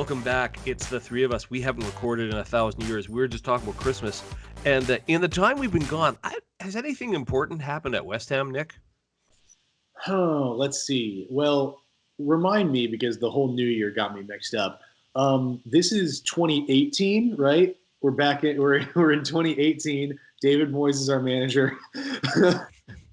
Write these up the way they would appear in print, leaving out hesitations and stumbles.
welcome back. It's the three of us. We haven't recorded in 1,000 years. We were just talking about Christmas. And in the time we've been gone, has anything important happened at West Ham, Nick? Oh, let's see. Well, remind me because the whole new year got me mixed up. This is 2018, right? We're back in we're in 2018. David Moyes is our manager.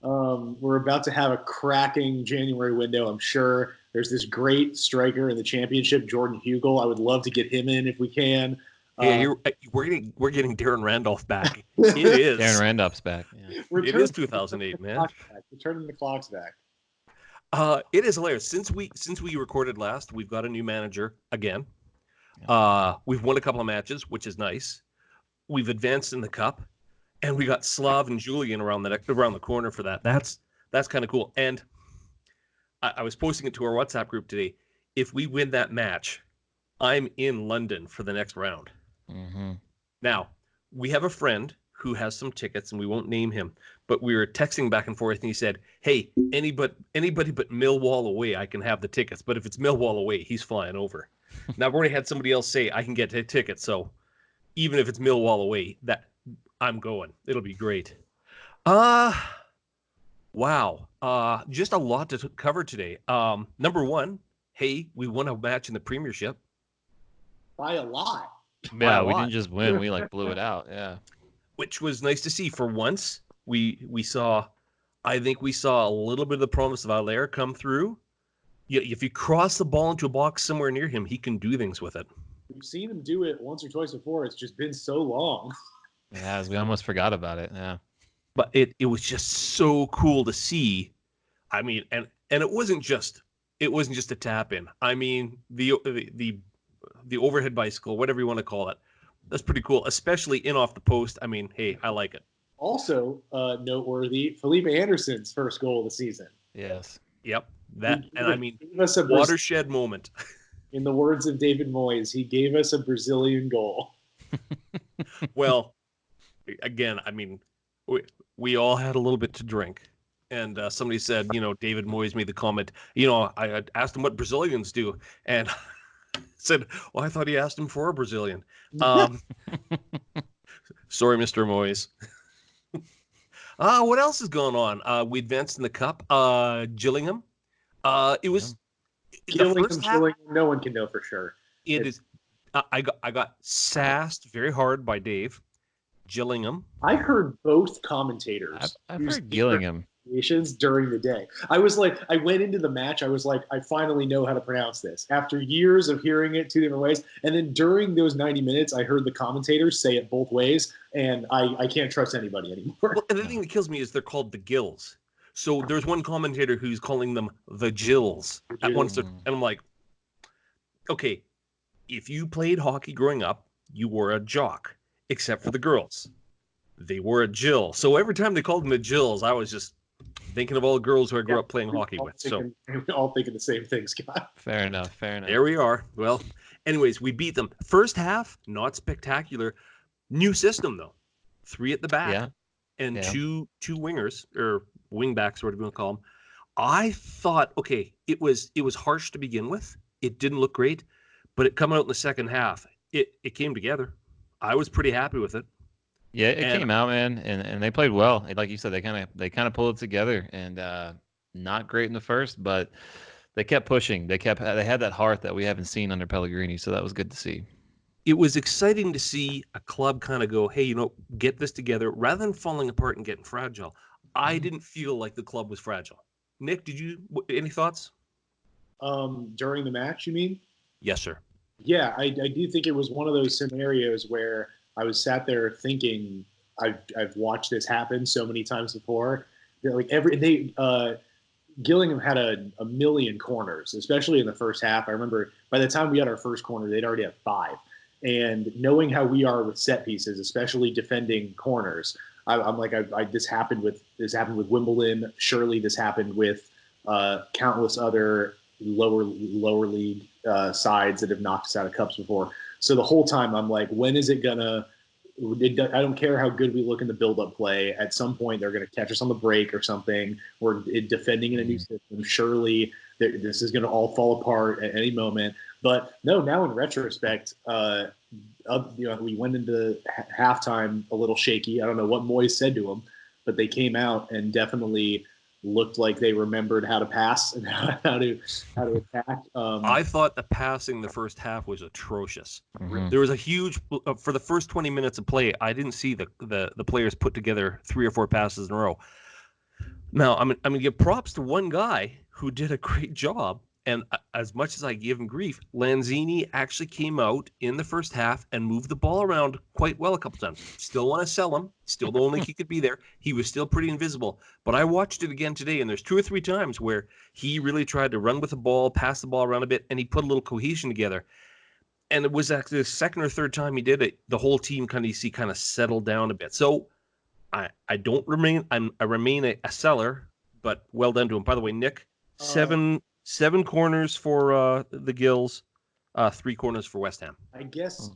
We're about to have a cracking January window, I'm sure. There's this great striker in the championship, Jordan Hugel. I would love to get him in if we can. Hey, we're getting Darren Randolph back. It is Darren Randolph's back. Yeah. It is 2008, man. We're turning the clocks back. It is hilarious. Since we recorded last, we've got a new manager again. We've won a couple of matches, which is nice. We've advanced in the cup, and we got Slav and Julian around the corner for that. That's kind of cool. And I was posting it to our WhatsApp group today. If we win that match, I'm in London for the next round. Mm-hmm. Now, we have a friend who has some tickets, and we won't name him, but we were texting back and forth, and he said, hey, anybody but Millwall away, I can have the tickets. But if it's Millwall away, he's flying over. Now, I've already had somebody else say I can get tickets, so even if it's Millwall away, that I'm going. It'll be great. Wow. Just a lot to cover today. Number one, hey, we won a match in the Premiership. By a lot. Yeah, we didn't just win. We blew it out. Yeah. Which was nice to see. For once, I think we saw a little bit of the promise of Allaire come through. Yeah, if you cross the ball into a box somewhere near him, he can do things with it. We've seen him do it once or twice before. It's just been so long. Yeah, we almost forgot about it. Yeah. But it was just so cool to see. I mean, and it wasn't just a tap in. I mean, the overhead bicycle, whatever you want to call it, that's pretty cool, especially in off the post. I mean, hey, I like it. Also noteworthy, Felipe Anderson's first goal of the season. Yes. Yep. Watershed moment. In the words of David Moyes, he gave us a Brazilian goal. Well, again, I mean, we all had a little bit to drink. And somebody said, David Moyes made the comment, I asked him what Brazilians do. And said, well, I thought he asked him for a Brazilian. Sorry, Mr. Moyes. What else is going on? We advanced in the cup. Gillingham. It was Gillingham. No one can know for sure. It is. I got sassed very hard by Dave. Gillingham. I heard both commentators. I've heard Gillingham during the day. I went into the match. I was like, I finally know how to pronounce this after years of hearing it two different ways. And then during those 90 minutes, I heard the commentators say it both ways, and I can't trust anybody anymore. Well, and the thing that kills me is they're called the Gills. So there's one commentator who's calling them the Gills at once, and I'm like, okay, if you played hockey growing up, you were a jock, except for the girls. They were a Jill. So every time they called them the Jills, I was just thinking of all the girls who I grew up playing hockey with. We're all thinking the same thing, Scott. Fair enough. There we are. Well, anyways, we beat them. First half, not spectacular. New system, though. 3 at the back and two wingers, or wingbacks, whatever you want to call them. I thought, okay, it was harsh to begin with. It didn't look great, but it coming out in the second half, it came together. I was pretty happy with it. Yeah, it came out, man, and they played well. Like you said, they kind of pulled it together, and not great in the first, but they kept pushing. They had that heart that we haven't seen under Pellegrini, so that was good to see. It was exciting to see a club kind of go, hey, get this together, rather than falling apart and getting fragile. I didn't feel like the club was fragile. Nick, any thoughts? During the match, you mean? Yes, sir. Yeah, I do think it was one of those scenarios where I was sat there thinking, I've watched this happen so many times before. Gillingham had a million corners, especially in the first half. I remember by the time we had our first corner, they'd already had 5. And knowing how we are with set pieces, especially defending corners, I'm like, this happened with Wimbledon. Surely this happened with countless other lower league sides that have knocked us out of cups before. So the whole time I'm like, when is it gonna? I don't care how good we look in the build-up play. At some point, they're going to catch us on the break or something. We're defending in a new system. Surely this is going to all fall apart at any moment. But no, now in retrospect, we went into halftime a little shaky. I don't know what Moyes said to them, but they came out and definitely looked like they remembered how to pass and how to attack. I thought the passing the first half was atrocious. Mhm. There was a huge for the first 20 minutes of play. I didn't see the players put together 3 or 4 passes in a row. Now I'm gonna give props to one guy who did a great job. And as much as I give him grief, Lanzini actually came out in the first half and moved the ball around quite well a couple times. Still want to sell him. Still don't think he could be there. He was still pretty invisible. But I watched it again today, and there's 2 or 3 times where he really tried to run with the ball, pass the ball around a bit, and he put a little cohesion together. And it was actually the second or third time he did it, the whole team kind of settled down a bit. So I remain a seller, but well done to him. By the way, Nick, seven corners for the Gills, 3 corners for West Ham. I guess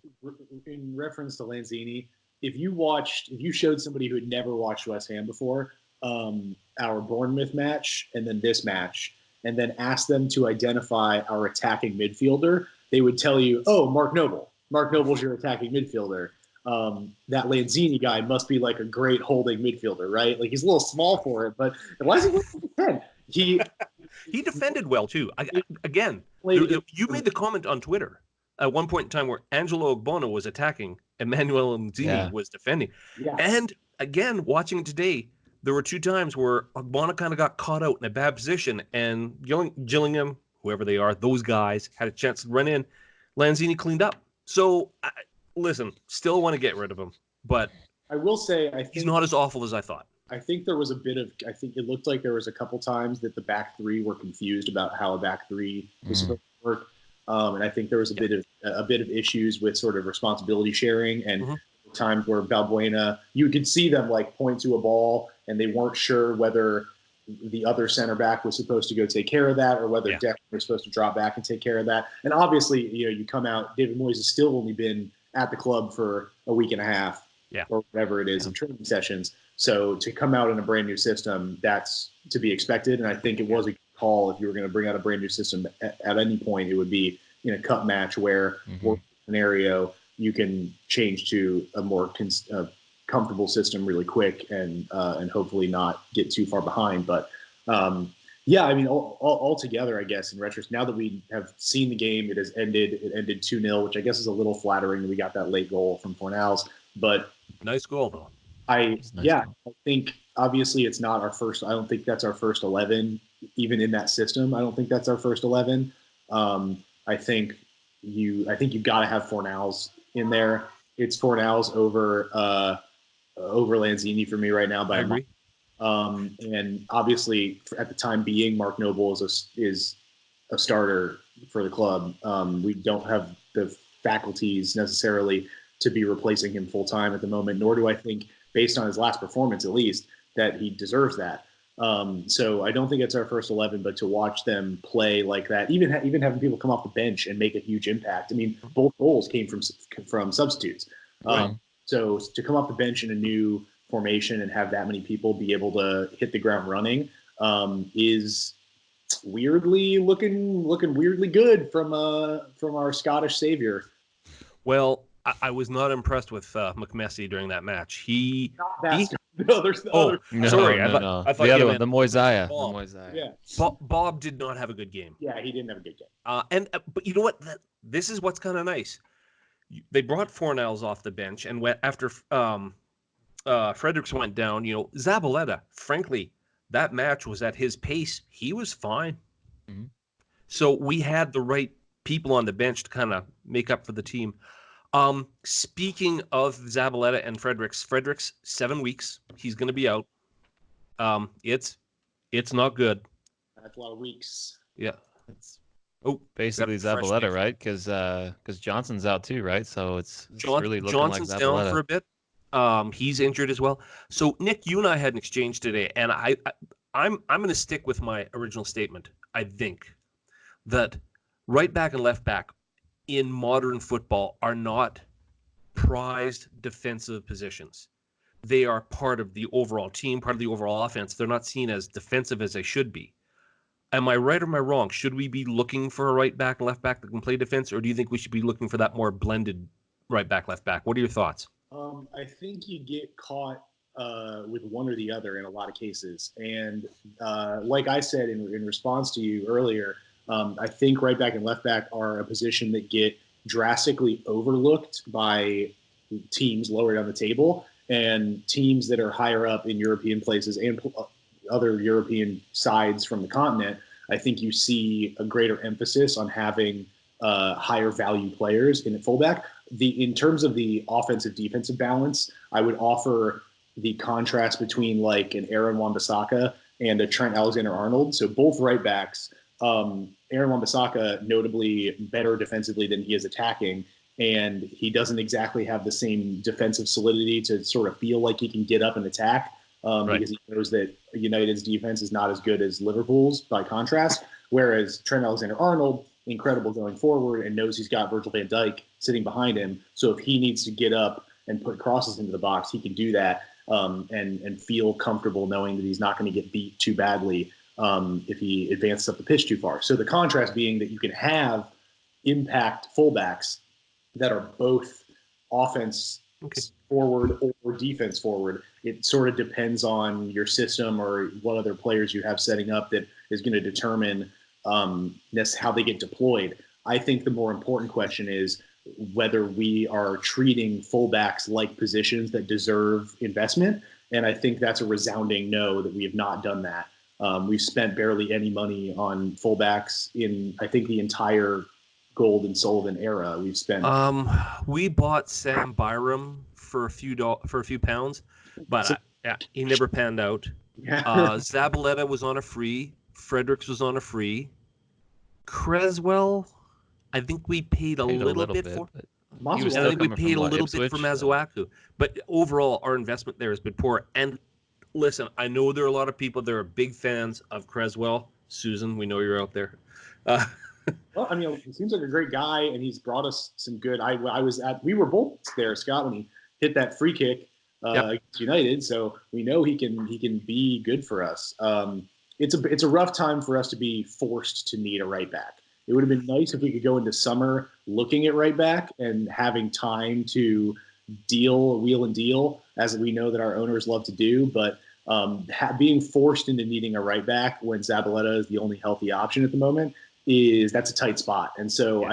in reference to Lanzini, if you showed somebody who had never watched West Ham before, our Bournemouth match and then this match, and then asked them to identify our attacking midfielder, they would tell you, "Oh, Mark Noble. Mark Noble's your attacking midfielder. That Lanzini guy must be like a great holding midfielder, right? Like he's a little small for it, but why is he winning the 10? He defended well too. You made the comment on Twitter at one point in time where Angelo Ogbono was attacking, Emmanuel Lanzini was defending. Yeah. And again, watching it today, there were 2 times where Ogbono kind of got caught out in a bad position, and Gillingham, whoever they are, those guys had a chance to run in. Lanzini cleaned up. So, listen, still want to get rid of him, but I will say I think he's not as awful as I thought. I think there was I think it looked like there was a couple times that the back 3 were confused about how a back 3 was supposed to work. And I think there was a bit of issues with sort of responsibility sharing and times where Balbuena, you could see them like point to a ball and they weren't sure whether the other center back was supposed to go take care of that or whether Declan was supposed to drop back and take care of that. And obviously, you come out, David Moyes has still only been at the club for a week and a half or whatever it is in training sessions. So to come out in a brand new system, that's to be expected. And I think it was a call if you were going to bring out a brand new system at any point, it would be in a cup match where worst scenario you can change to a more comfortable system really quick and hopefully not get too far behind. But I mean, altogether, I guess in retrospect, now that we have seen the game, it ended 2-0, which I guess is a little flattering that we got that late goal from Fornals. But nice goal though. I think obviously it's not our first. I don't think that's our first 11, even in that system. I don't think that's our first 11. I think you've got to have Fornals in there. It's Fornals over Lanzini for me right now. I agree. And obviously at the time being, Mark Noble is a starter for the club. We don't have the faculties necessarily to be replacing him full time at the moment, nor do I think, based on his last performance at least, that he deserves that. So I don't think it's our first 11, but to watch them play like that, even having people come off the bench and make a huge impact. I mean, both goals came from substitutes. Right. So to come off the bench in a new formation and have that many people be able to hit the ground running is weirdly looking weirdly good from our Scottish savior. Well, I was not impressed with McMessy during that match. No, there's the other. Sorry, I thought the other one, the Moiseiah. Yeah. Bob did not have a good game. Yeah, he didn't have a good game. But you know what? This is what's kind of nice. They brought Fornals off the bench, and after Fredericks went down, Zabaleta, frankly, that match was at his pace. He was fine. Mm-hmm. So we had the right people on the bench to kind of make up for the team. Speaking of Zabaleta and Fredericks 7 weeks. He's going to be out. It's not good. That's a lot of weeks. Yeah. Basically Zabaleta, right? Because Johnson's out too, right? So it's really looking Johnson's like down Zabaleta. for a bit. He's injured as well. So Nick, you and I had an exchange today, and I'm going to stick with my original statement. I think that right back and left back in modern football are not prized defensive positions. They are part of the overall team, part of the overall offense. They're not seen as defensive as they should be. Am I right or am I wrong? Should we be looking for a right back and left back that can play defense, or do you think we should be looking for that more blended right back, left back? What are your thoughts? I think you get caught with one or the other in a lot of cases. And like I said in response to you earlier, I think right back and left back are a position that get drastically overlooked by teams lower down the table, and teams that are higher up in European places and other European sides from the continent. I think you see a greater emphasis on having higher value players in at fullback. In terms of the offensive defensive balance, I would offer the contrast between like an Aaron Wan-Bissaka and a Trent Alexander-Arnold. So both right backs, Aaron Wan-Bissaka notably better defensively than he is attacking, and he doesn't exactly have the same defensive solidity to sort of feel like he can get up and attack because he knows that United's defense is not as good as Liverpool's by contrast. Whereas Trent Alexander-Arnold, incredible going forward and knows he's got Virgil van Dijk sitting behind him. So if he needs to get up and put crosses into the box, he can do that and feel comfortable knowing that he's not going to get beat too badly if he advances up the pitch too far. So the contrast being that you can have impact fullbacks that are both offense forward or defense forward. It sort of depends on your system or what other players you have setting up that is going to determine how they get deployed. I think the more important question is whether we are treating fullbacks like positions that deserve investment. And I think that's a resounding no, that we have not done that. We've spent barely any money on fullbacks in, I think, the entire Gold and Sullivan era. We've spent. We bought Sam Byram for a few pounds, but he never panned out. Yeah. Zabaleta was on a free. Fredericks was on a free. Creswell, I think we paid a little bit for. He was I think we paid a little Ipswich, bit for Masuaku. But overall, our investment there has been poor. And listen, I know there are a lot of people that are big fans of Creswell. Susan, we know you're out there. Well, I mean, he seems like a great guy, and he's brought us some good. We were both there, Scott, when he hit that free kick against United. So we know he can be good for us. It's a rough time for us to be forced to need a right back. It would have been nice if we could go into summer looking at right back and having time to wheel and deal, as we know that our owners love to do. But being forced into needing a right back when Zabaleta is the only healthy option at the moment that's a tight spot. And so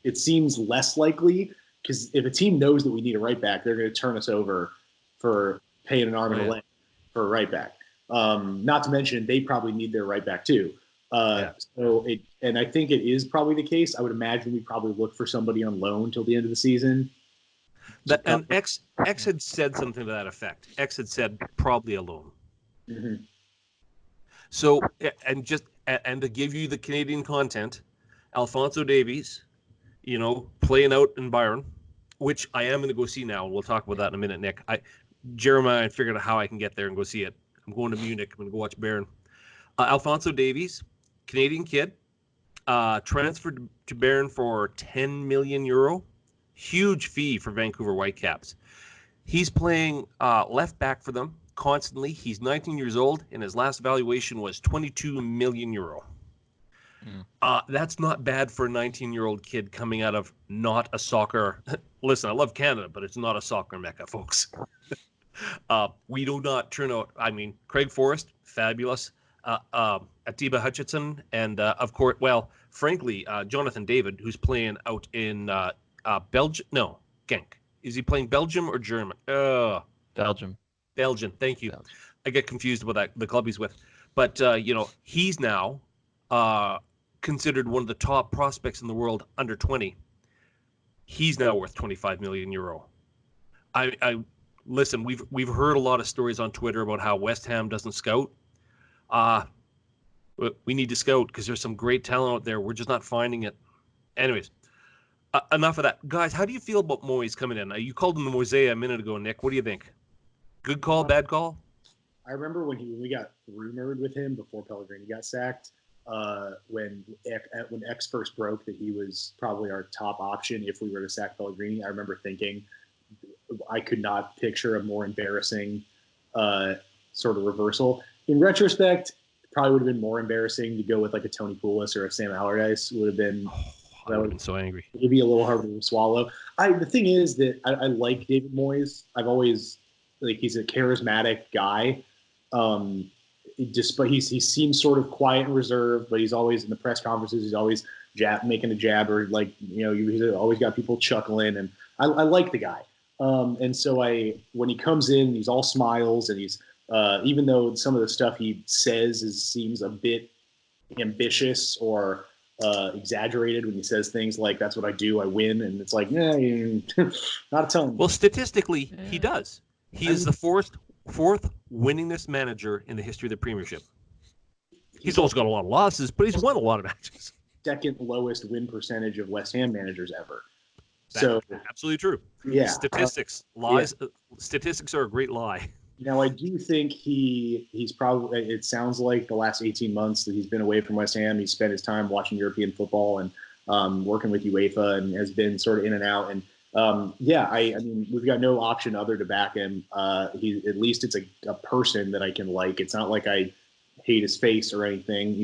it seems less likely, because if a team knows that we need a right back, they're going to turn us over for paying an arm and a leg for a right back. Not to mention they probably need their right back too. And I think it is probably the case. I would imagine we probably look for somebody on loan till the end of the season. And X had said something to that effect. X had said probably a loan. Mm-hmm. So, and to give you the Canadian content, Alphonso Davies, playing out in Bayern, which I am going to go see now. We'll talk about that in a minute, Nick. Jeremiah figured out how I can get there and go see it. I'm going to Munich. I'm going to go watch Bayern. Alphonso Davies, Canadian kid, transferred to Bayern for €10 million. Huge fee for Vancouver Whitecaps. He's playing left back for them constantly. He's 19 years old, and his last valuation was €22 million. That's not bad for a 19-year-old kid coming out of not a soccer. Listen, I love Canada, but it's not a soccer mecca, folks. We do not turn out. I mean, Craig Forrest, fabulous. Atiba Hutchinson, and of course, frankly, Jonathan David, who's playing out in Belgium. No, Genk. Is he playing Belgium or German? Belgium. Thank you. Belgium. I get confused with the club he's with. But, he's now considered one of the top prospects in the world under 20. He's now worth €25 million. I listen, we've heard a lot of stories on Twitter about how West Ham doesn't scout. We need to scout because there's some great talent out there. We're just not finding it. Anyways, enough of that. Guys, how do you feel about Moyes coming in? You called him the Mosea a minute ago, Nick. What do you think? Good call, bad call? I remember when we got rumored with him before Pellegrini got sacked, when X first broke that he was probably our top option if we were to sack Pellegrini. I remember thinking I could not picture a more embarrassing sort of reversal. In retrospect, probably would have been more embarrassing to go with like a Tony Poulos or a Sam Allardyce. Would have been I would have been so angry. maybe a little harder to swallow. The thing is that I like David Moyes. I've always like he's a charismatic guy. But he seems sort of quiet and reserved, but he's always in the press conferences. He's always making a jab, or like he's always got people chuckling, and I like the guy. And so when he comes in, he's all smiles, and he's even though some of the stuff he says seems a bit ambitious or exaggerated when he says things like "that's what I do, I win," and it's like, not a ton. Well, statistically, he does. He is the fourth winningest manager in the history of the Premiership. He's also got a lot of losses, but he's won a lot of matches. Second lowest win percentage of West Ham managers ever. That's absolutely true. Yeah, statistics lies. Statistics are a great lie. Now I do think he's probably. It sounds like the last 18 months that he's been away from West Ham. He's spent his time watching European football and working with UEFA, and has been sort of in and out. And I mean, we've got no option other to back him. At least it's a person that I can like. It's not like I hate his face or anything.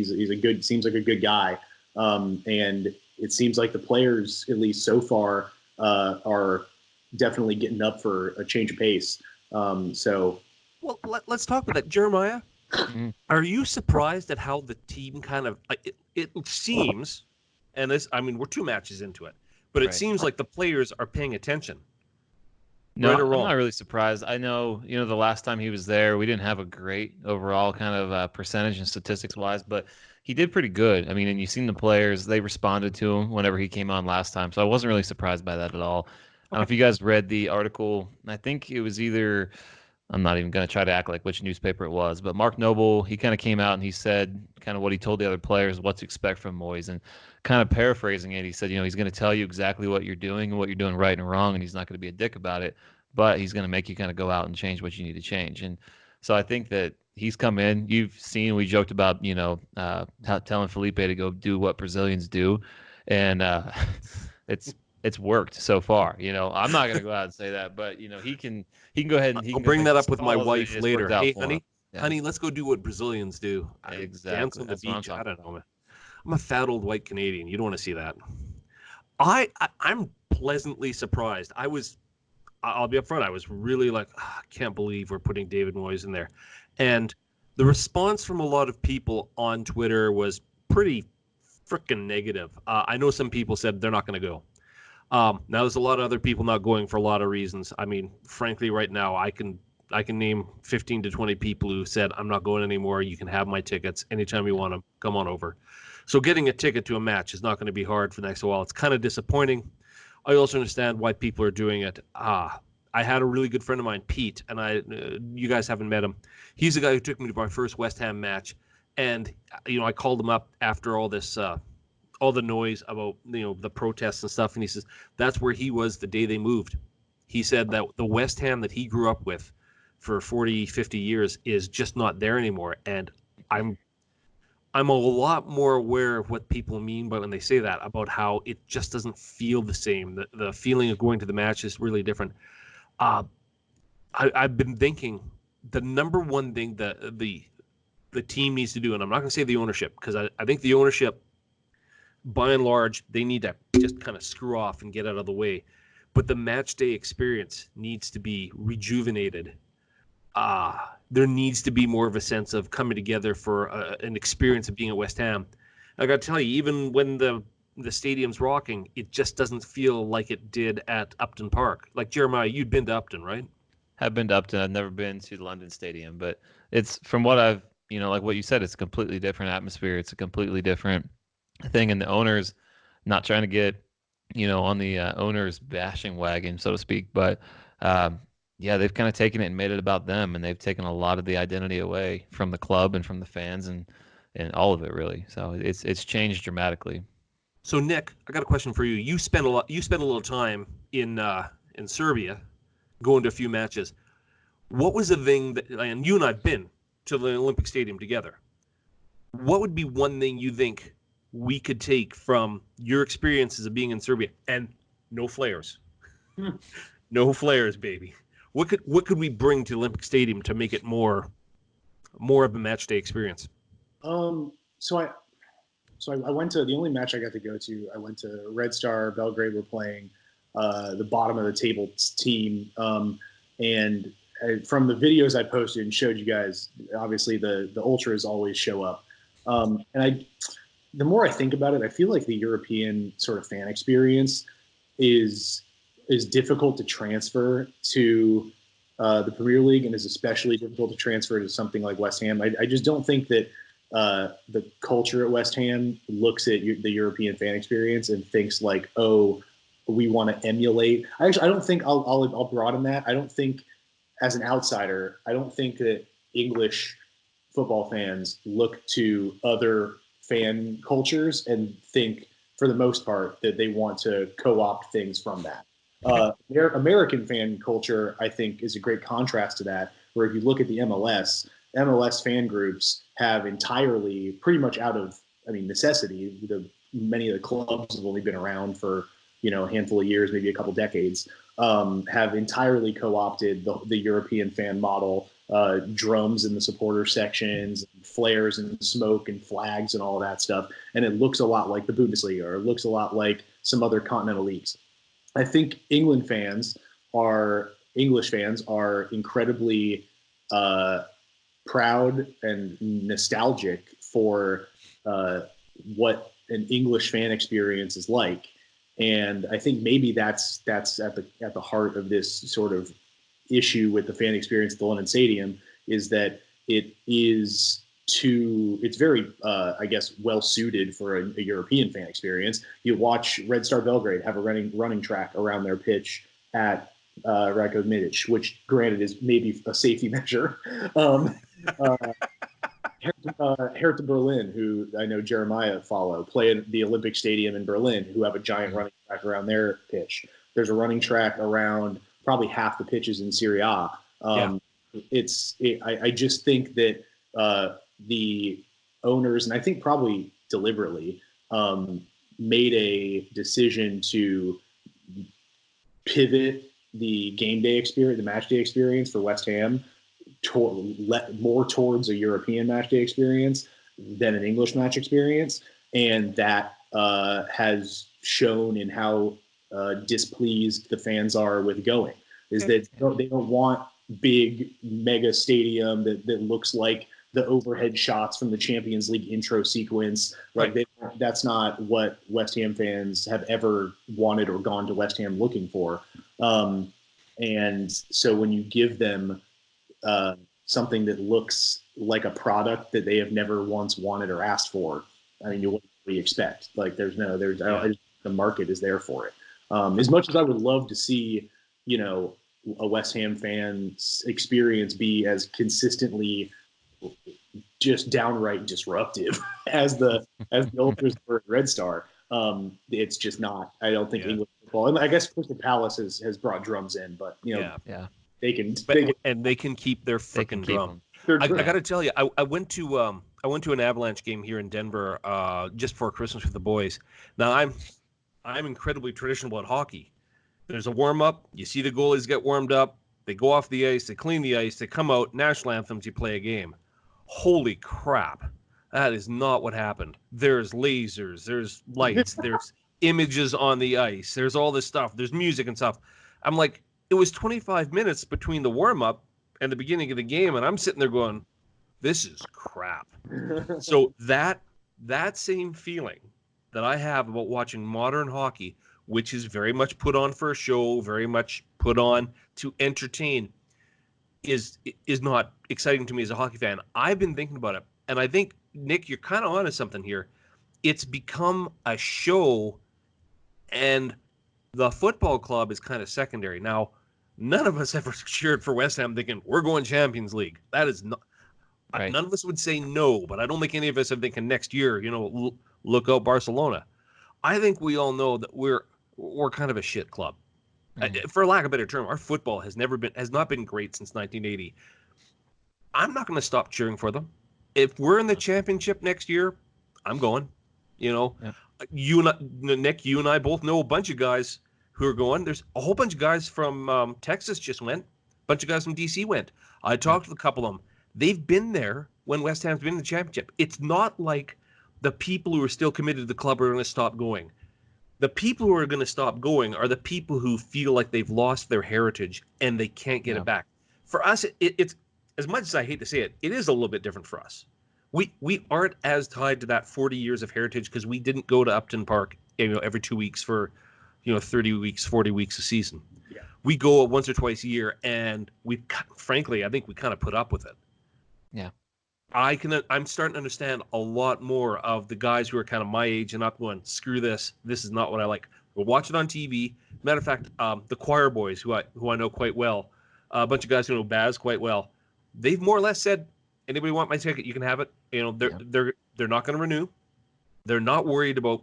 Seems like a good guy. And it seems like the players, at least so far, are definitely getting up for a change of pace. Well, let's talk about that, Jeremiah. Mm-hmm. Are you surprised at how the team kind of it seems, and this, I mean, we're 2 matches into it, but it seems like the players are paying attention. No, right or I'm wrong? not really surprised. I know, the last time he was there, we didn't have a great overall kind of percentage and statistics wise, but he did pretty good. I mean, and you've seen the players, they responded to him whenever he came on last time. So I wasn't really surprised by that at all. I don't know if you guys read the article. I think it was either, I'm not even going to try to act like which newspaper it was, but Mark Noble, he kind of came out and he said kind of what he told the other players, what to expect from Moyes. And kind of paraphrasing it, he said, he's going to tell you exactly what you're doing and what you're doing right and wrong, and he's not going to be a dick about it, but he's going to make you kind of go out and change what you need to change. And so I think that he's come in. You've seen, we joked about, telling Felipe to go do what Brazilians do. And it's worked so far. I'm not going to go out and say that, but he can go ahead and I'll bring that up with my wife later. Hey, honey, Yeah. honey, let's go do what Brazilians do. Exactly. Dance on the That's what I'm beach. I talking don't know, man. I'm a fat old white Canadian. You don't want to see that. I'm pleasantly surprised. I'll be upfront. I was really like, I can't believe we're putting David Moyes in there. And the response from a lot of people on Twitter was pretty freaking negative. I know some people said they're not going to go. Now there's a lot of other people not going for a lot of reasons. I mean, frankly, right now I can name 15 to 20 people who said I'm not going anymore. You can have my tickets anytime you want them. Come on over. So getting a ticket to a match is not going to be hard for the next while. It's kind of disappointing. I also understand why people are doing it. I had a really good friend of mine, Pete, and you guys haven't met him. He's the guy who took me to my first West Ham match, and I called him up after all this, all the noise about the protests and stuff, and he says that's where he was the day they moved. He said that the West Ham that he grew up with for 40, 50 years is just not there anymore, and I'm a lot more aware of what people mean by when they say that, about how it just doesn't feel the same. The feeling of going to the match is really different. I've been thinking the number one thing that the team needs to do, and I'm not going to say the ownership, because I think the ownership, by and large, they need to just kind of screw off and get out of the way. But the match day experience needs to be rejuvenated. There needs to be more of a sense of coming together for an experience of being at West Ham. I got to tell you, even when the stadium's rocking, it just doesn't feel like it did at Upton Park. Like, Jeremiah, you'd been to Upton, right? Have been to Upton. I've never been to the London Stadium, but it's, from what I've, like what you said, it's a completely different atmosphere. It's a completely different thing. And the owners, not trying to get, on the owners bashing wagon, so to speak, but yeah, they've kind of taken it and made it about them, and they've taken a lot of the identity away from the club and from the fans and all of it, really. So it's changed dramatically. So Nick, I got a question for you. You spent a little time in Serbia, going to a few matches. What was the thing that, and you and I've been to the Olympic Stadium together. What would be one thing you think we could take from your experiences of being in Serbia? And no flares. No flares, baby. What could we bring to Olympic Stadium to make it more of a match day experience? So I went to the only match I got to go to. I went to Red Star Belgrade. Were playing the bottom of the table team, and from the videos I posted and showed you guys, obviously the ultras always show up. The more I think about it, I feel like the European sort of fan experience is difficult to transfer to the Premier League, and is especially difficult to transfer to something like West Ham. I just don't think that the culture at West Ham looks at the European fan experience and thinks like, oh, we want to emulate. I don't think I'll broaden that. I don't think, as an outsider, I don't think that English football fans look to other fan cultures and think, for the most part, that they want to co-opt things from that. American fan culture, I think, is a great contrast to that, where if you look at the MLS fan groups have entirely, pretty much out of, necessity, many of the clubs have only been around for, a handful of years, maybe a couple decades, have entirely co-opted the European fan model, drums in the supporter sections, flares and smoke and flags and all of that stuff. And it looks a lot like the Bundesliga, or it looks a lot like some other continental leagues. I think English fans are incredibly proud and nostalgic for what an English fan experience is like. And I think maybe that's at the heart of this sort of issue with the fan experience at the London Stadium, is that it's very, I guess, well suited for a European fan experience. You watch Red Star Belgrade have a running track around their pitch at Ratko Mladic, which, granted, is maybe a safety measure. Hertha Berlin, who I know Jeremiah play at the Olympic Stadium in Berlin, who have a giant running track around their pitch. There's a running track around probably half the pitches in Serie A. I just think that the owners, and I think probably deliberately, made a decision to pivot the game day experience, the match day experience for West Ham, more towards a European match day experience than an English match experience. And that has shown in how displeased the fans are with going, is that they don't want big mega stadium that looks like the overhead shots from the Champions League intro sequence. Like, that's not what West Ham fans have ever wanted or gone to West Ham looking for. And so when you give them something that looks like a product that they have never once wanted or asked for, what do you expect? Like, the market is there for it. As much as I would love to see, a West Ham fan's experience be as consistently just downright disruptive as the Ultras were at Red Star, it's just not. I don't think English football, and I guess Crystal Palace has brought drums in, but they can keep their freaking drum. I got to tell you, I went to an Avalanche game here in Denver just for Christmas with the boys. Now I'm incredibly traditional about hockey. There's a warm up. You see the goalies get warmed up. They go off the ice. They clean the ice. They come out. National anthems. You play a game. Holy crap! That is not what happened. There's lasers. There's lights. There's images on the ice. There's all this stuff. There's music and stuff. I'm like, it was 25 minutes between the warm up and the beginning of the game, and I'm sitting there going, this is crap. So that same feeling that I have about watching modern hockey, which is very much put on for a show, very much put on to entertain, is not exciting to me as a hockey fan. I've been thinking about it, and I think, Nick, you're kind of onto something here. It's become a show, and the football club is kind of secondary. Now, none of us ever cheered for West Ham thinking, we're going Champions League. That is not... Right. None of us would say no, but I don't think any of us are thinking next year, look out Barcelona. I think we all know that we're kind of a shit club. For lack of a better term, our football has not been great since 1980. I'm not going to stop cheering for them. If we're in the championship next year, I'm going. You and I, Nick, you and I both know a bunch of guys who are going. There's a whole bunch of guys from Texas just went. A bunch of guys from DC went. I talked to a couple of them. They've been there when West Ham's been in the championship. It's not like the people who are still committed to the club are going to stop going. The people who are going to stop going are the people who feel like they've lost their heritage and they can't get it back. For us, it's, as much as I hate to say it, it is a little bit different for us. We aren't as tied to that 40 years of heritage because we didn't go to Upton Park, every 2 weeks for, 30 weeks, 40 weeks a season. Yeah. We go once or twice a year, and frankly, I think we kind of put up with it. Yeah. I'm starting to understand a lot more of the guys who are kind of my age and up going, screw this. This is not what I like. We'll watch it on TV. Matter of fact, the Choir Boys, who I know quite well, a bunch of guys who know Baz quite well, they've more or less said, anybody want my ticket, you can have it. They're not going to renew. They're not worried about,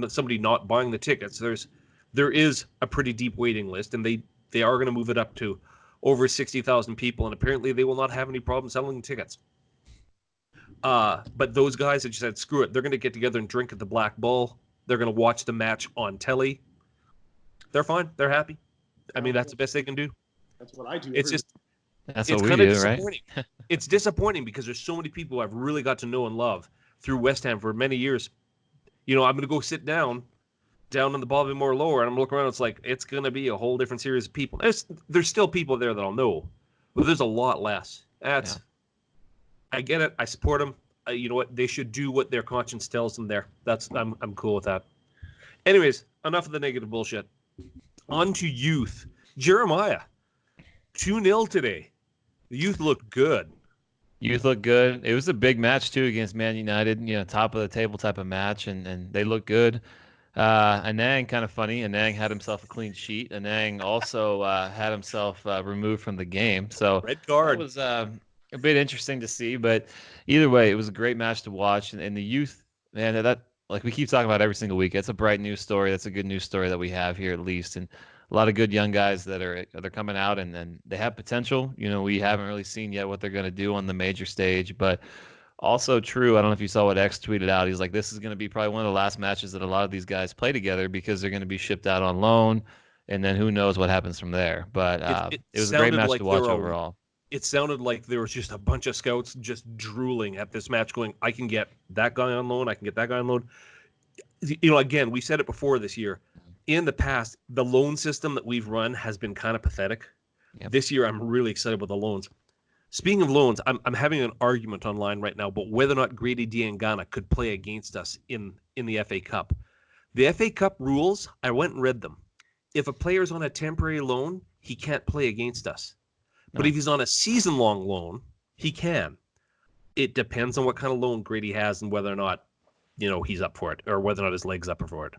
somebody not buying the tickets. There is a pretty deep waiting list, and they are going to move it up to over 60,000 people, and apparently they will not have any problem selling tickets. But those guys that just said, screw it, they're going to get together and drink at the Black Bull. They're going to watch the match on telly. They're fine. They're happy. I mean, that's the best they can do. That's what I do. That's it's what we kind of do, disappointing. right? It's disappointing because there's so many people I've really got to know and love through West Ham for many years. I'm going to go sit down in the Baltimore Lower, and I'm looking around. It's like it's going to be a whole different series of people. There's still people there that I'll know, but there's a lot less. I get it. I support them. You know what? They should do what their conscience tells them there. I'm cool with that. Anyways, enough of the negative bullshit. On to youth. Jeremiah, 2-0 today. The youth looked good. Youth looked good. It was a big match too against Man United. Top of the table type of match, and they looked good. Anang, kind of funny. Anang had himself a clean sheet. Anang also had himself removed from the game. So red card. That was a bit interesting to see, but either way, it was a great match to watch. And the youth, man, that like we keep talking about every single week. That's a bright news story. That's a good news story that we have here at least, and a lot of good young guys they're coming out, and they have potential. We haven't really seen yet what they're going to do on the major stage, but also true. I don't know if you saw what X tweeted out. He's like, this is going to be probably one of the last matches that a lot of these guys play together because they're going to be shipped out on loan, and then who knows what happens from there. But it was a great match to watch overall. It sounded like there was just a bunch of scouts just drooling at this match going, I can get that guy on loan. I can get that guy on loan. Again, we said it before this year. In the past, the loan system that we've run has been kind of pathetic. Yep. This year, I'm really excited about the loans. Speaking of loans, I'm having an argument online right now about whether or not Grady Diangana could play against us in the FA Cup. The FA Cup rules, I went and read them. If a player's on a temporary loan, he can't play against us. No. But if he's on a season-long loan, he can. It depends on what kind of loan Grady has and whether or not, he's up for it, or whether or not his leg's up for it.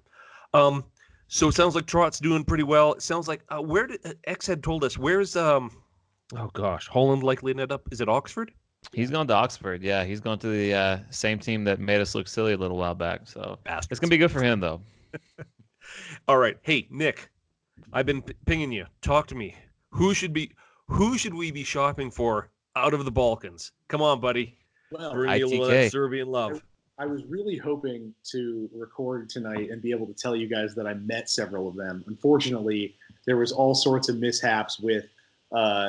So it sounds like Trot's doing pretty well. It sounds like where did X had told us? Where's Holland likely ended up? Is it Oxford? He's gone to Oxford. Yeah, he's gone to the same team that made us look silly a little while back. So Bastards. It's gonna be good for him though. All right, hey Nick, I've been pinging you. Talk to me. Who should we be shopping for out of the Balkans? Come on, buddy. Well, bring me a little of that Serbian love. I was really hoping to record tonight and be able to tell you guys that I met several of them. Unfortunately, there was all sorts of mishaps with.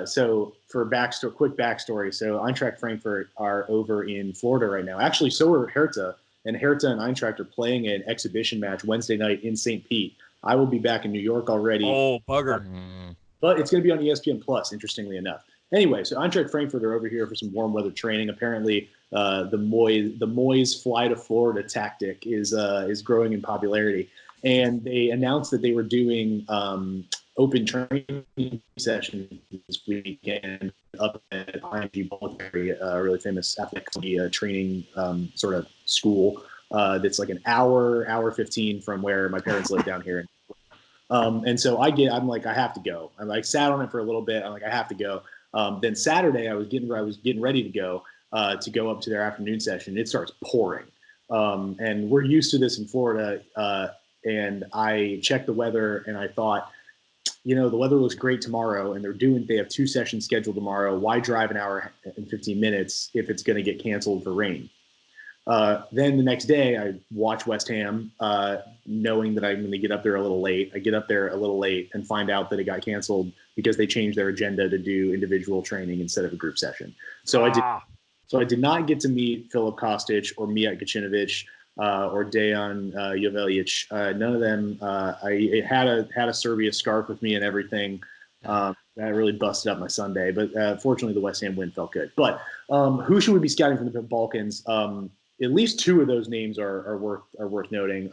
So for quick backstory. So Eintracht Frankfurt are over in Florida right now. Actually, so are Hertha, and Hertha and Eintracht are playing an exhibition match Wednesday night in St. Pete. I will be back in New York already. Oh, bugger. But it's going to be on ESPN Plus, interestingly enough. Anyway, so Eintracht Frankfurt are over here for some warm weather training. Apparently, the Moyes fly to Florida tactic is growing in popularity, and they announced that they were doing open training sessions this weekend up at IMG Bolletary, a really famous athletic training sort of school that's like an hour 15 from where my parents live down here. And so I'm like, I have to go. I'm like sat on it for a little bit. I'm like, I have to go. Then Saturday I was getting ready to go up to their afternoon session. It starts pouring. And we're used to this in Florida. And I checked the weather and I thought, the weather looks great tomorrow and they have 2 sessions scheduled tomorrow. Why drive an hour and 15 minutes if it's going to get canceled for rain? Then the next day I watch West Ham, knowing that I'm going to get up there a little late. I get up there a little late and find out that it got canceled because they changed their agenda to do individual training instead of a group session. So So I did not get to meet Filip Kostic or Mijat Gacinovic or Dejan Jovelic. None of them. I had a Serbia scarf with me and everything. That really busted up my Sunday. But fortunately, the West Ham win felt good. But who should we be scouting from the Balkans? At least two of those names are worth noting.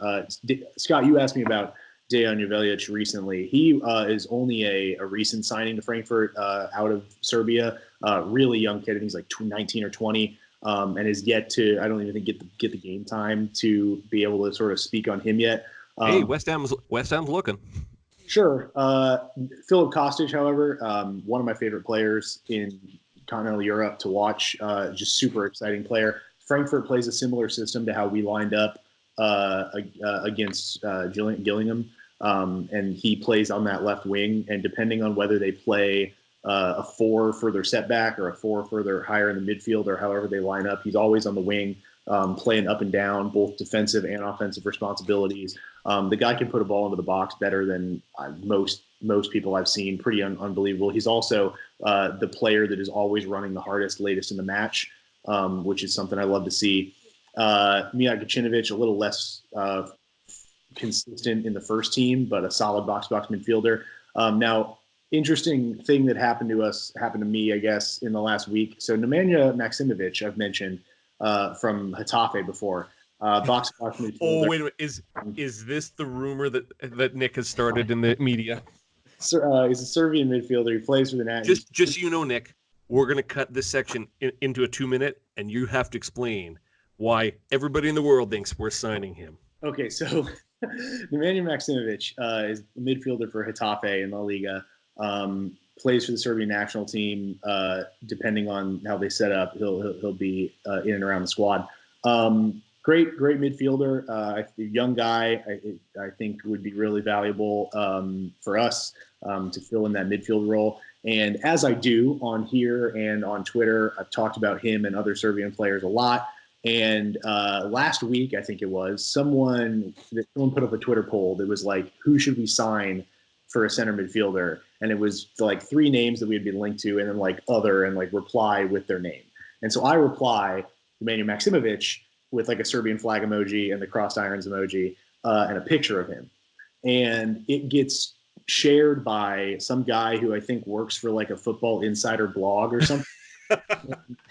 Scott, you asked me about Dejan Jovelic recently. He is only a recent signing to Frankfurt out of Serbia. Really young kid. I think he's like 19 or 20, and is yet to, I don't even think, get the game time to be able to sort of speak on him yet. Hey, West Ham's looking. Sure. Filip Kostic, however, one of my favorite players in continental Europe to watch. Just super exciting player. Frankfurt plays a similar system to how we lined up against Gillingham, and he plays on that left wing. And depending on whether they play a 4 further setback or a 4 further higher in the midfield or however they line up, he's always on the wing, playing up and down, both defensive and offensive responsibilities. The guy can put a ball into the box better than most people I've seen. Pretty unbelievable. He's also the player that is always running the hardest, latest in the match, which is something I love to see. Mijat Gacinovic, a little less consistent in the first team, but a solid box-to-box midfielder. Now, interesting thing that happened to me, I guess, in the last week. So Nemanja Maksimovic, I've mentioned from Getafe before. Box-to-box midfielder. Oh, wait a minute. Is this the rumor that Nick has started in the media? He's a Serbian midfielder. He plays for the Nat. Just so you know, Nick, we're going to cut this section into a 2-minute, and you have to explain why everybody in the world thinks we're signing him. Okay, so Nemanja Maksimovic is a midfielder for Getafe in La Liga. Plays for the Serbian national team. Depending on how they set up, he'll be in and around the squad. Great midfielder. A young guy, I think would be really valuable for us to fill in that midfield role. And as I do on here and on Twitter, I've talked about him and other Serbian players a lot. And last week, I think it was, someone put up a Twitter poll that was like, who should we sign for a center midfielder? And it was like 3 names that we had been linked to, and then like other, and like reply with their name. And so I reply to Nemanja Maksimovic with like a Serbian flag emoji and the crossed irons emoji and a picture of him. And it gets shared by some guy who I think works for like a Football Insider blog or something.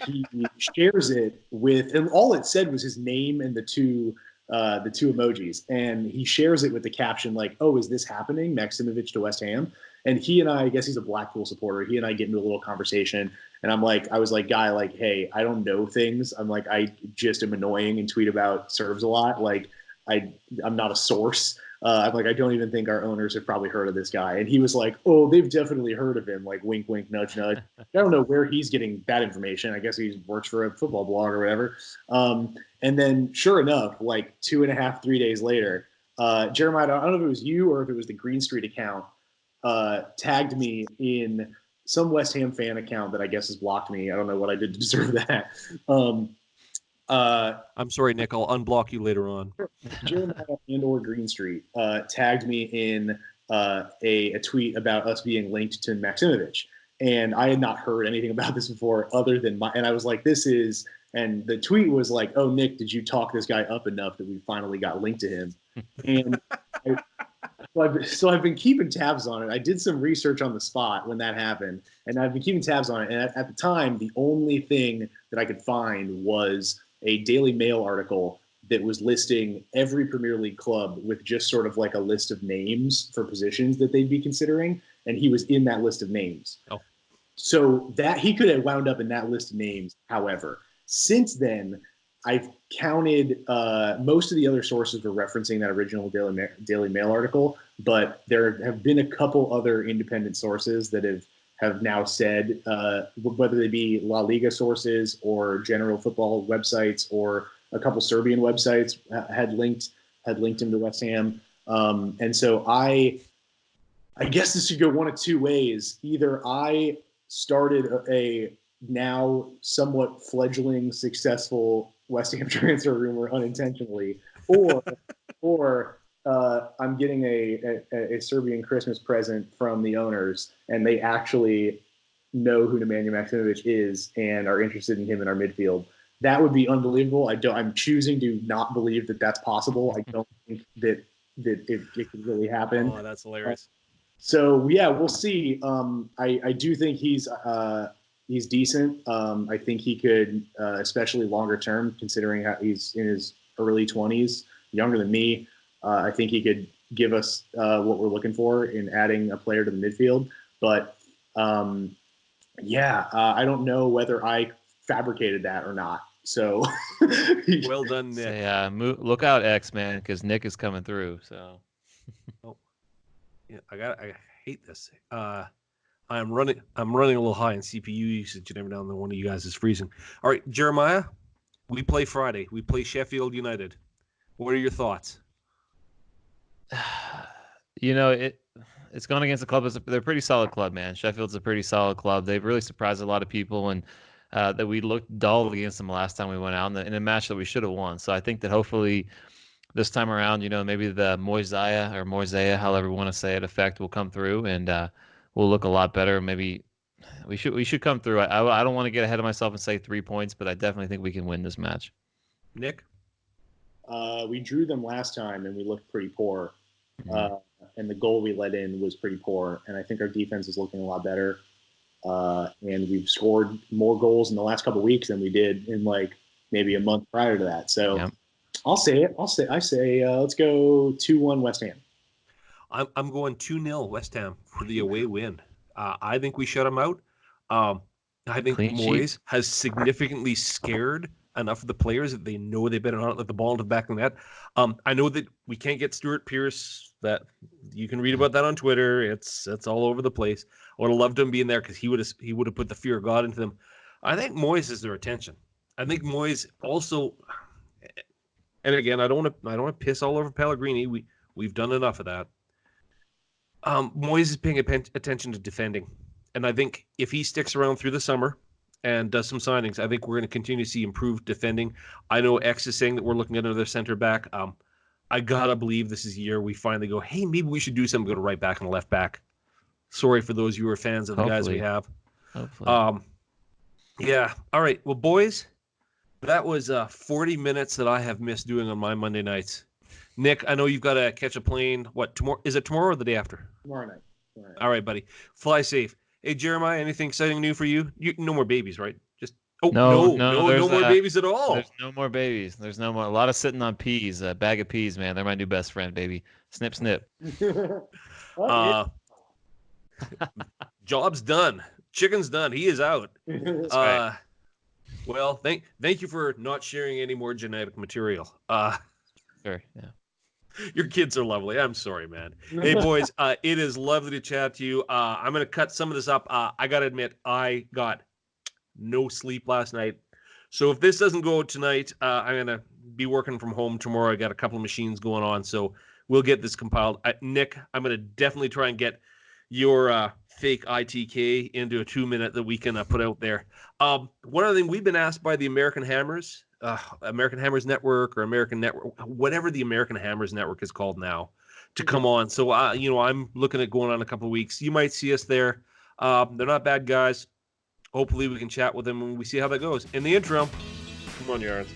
He shares it with, and all it said was his name and the two emojis, and he shares it with the caption like, "Oh, is this happening? Maksimovic to West Ham?" And he and I guess he's a Blackpool supporter. He and I get into a little conversation, and I was like, "Guy, like, hey, I don't know things. I'm like, I just am annoying and tweet about Serbs a lot. Like, I'm not a source." I'm like, I don't even think our owners have probably heard of this guy. And he was like, oh, they've definitely heard of him. Like, wink, wink, nudge, nudge. I don't know where he's getting that information. I guess he works for a football blog or whatever. And then sure enough, like 2.5, 3 days later, Jeremiah, I don't know if it was you or if it was the Green Street account, tagged me in some West Ham fan account that I guess has blocked me. I don't know what I did to deserve that. I'm sorry, Nick. I'll unblock you later on. Jeremiah and/or Green Street tagged me in a tweet about us being linked to Maksimovic, and I had not heard anything about this before, other than and I was like, "This is." And the tweet was like, "Oh, Nick, did you talk this guy up enough that we finally got linked to him?" And so I've been keeping tabs on it. I did some research on the spot when that happened, and I've been keeping tabs on it. And at the time, the only thing that I could find was a Daily Mail article that was listing every Premier League club with just sort of like a list of names for positions that they'd be considering. And he was in that list of names. Oh. So that he could have wound up in that list of names. However, since then, I've counted most of the other sources were referencing that original Daily Mail article, but there have been a couple other independent sources that have now said, whether they be La Liga sources or general football websites or a couple Serbian websites had linked him to West Ham. And so I guess this should go one of two ways. Either I started a now somewhat fledgling successful West Ham transfer rumor unintentionally, or I'm getting a Serbian Christmas present from the owners, and they actually know who Nemanja Maksimovic is and are interested in him in our midfield. That would be unbelievable. I'm choosing to not believe that that's possible. I don't think that it could really happen. Oh, that's hilarious. So yeah, we'll see. I do think he's decent. I think he could, especially longer term, considering how he's in his early 20s, younger than me. I think he could give us what we're looking for in adding a player to the midfield. But I don't know whether I fabricated that or not. So well done, Nick. So, yeah, look out, X, man, because Nick is coming through. So. Yeah, I hate this. I'm running a little high in CPU usage, and every now and then one of you guys is freezing. All right, Jeremiah, we play Friday. We play Sheffield United. What are your thoughts? It's going against a club. They're a pretty solid club, man. Sheffield's a pretty solid club. They've really surprised a lot of people, and that we looked dull against them last time we went out in a match that we should have won. So I think that hopefully this time around, maybe the Moisea, however you want to say it, effect will come through, and we'll look a lot better. Maybe we should come through. I don't want to get ahead of myself and say 3 points, but I definitely think we can win this match. Nick? We drew them last time, and we looked pretty poor. And the goal we let in was pretty poor. And I think our defense is looking a lot better. And we've scored more goals in the last couple of weeks than we did in maybe a month prior to that. So yeah. I'll say it. I say let's go 2-1 West Ham. I'm going 2-0 West Ham for the away win. I think we shut them out. I think Moyes has significantly scared enough of the players that they know they better not let the ball into the back of the net. I know that we can't get Stuart Pearce. That you can read about that on Twitter. It's all over the place. I would have loved him being there because he would have put the fear of God into them. I think Moyes is their attention. I think Moyes also, and again, I don't want to piss all over Pellegrini. We've done enough of that. Moyes is paying attention to defending, and I think if he sticks around through the summer and does some signings, I think we're going to continue to see improved defending. I know X is saying that we're looking at another center back. I gotta believe this is the year we finally go, hey, maybe we should do something, go to right back and left back. Sorry for those of you who are fans of the guys we have. Hopefully. Yeah. All right. Well, boys, that was 40 minutes that I have missed doing on my Monday nights. Nick, I know you've got to catch a plane. What, tomorrow? Is it tomorrow or the day after? Tomorrow night. All right, buddy. Fly safe. Hey, Jeremiah, anything exciting new for you? No more babies, right? No more babies at all. There's no more babies. There's no more. A lot of sitting on peas. A bag of peas, man. They're my new best friend, baby. Snip, snip. Job's done. Chicken's done. He is out. Right. Well, thank you for not sharing any more genetic material. Sure. Yeah. Your kids are lovely. I'm sorry, man. Hey, boys, it is lovely to chat to you. I'm going to cut some of this up. I got to admit, I got no sleep last night. So if this doesn't go out tonight, I'm going to be working from home tomorrow. I got a couple of machines going on, so we'll get this compiled. Nick, I'm going to definitely try and get your fake ITK into a 2-minute that we can put out there. One other thing, we've been asked by the American Hammers Network or American Network, whatever the American Hammers Network is called now, to come on. So, I'm looking at going on a couple of weeks. You might see us there. They're not bad guys. Hopefully we can chat with them and we see how that goes. In the interim, come on, Yarns.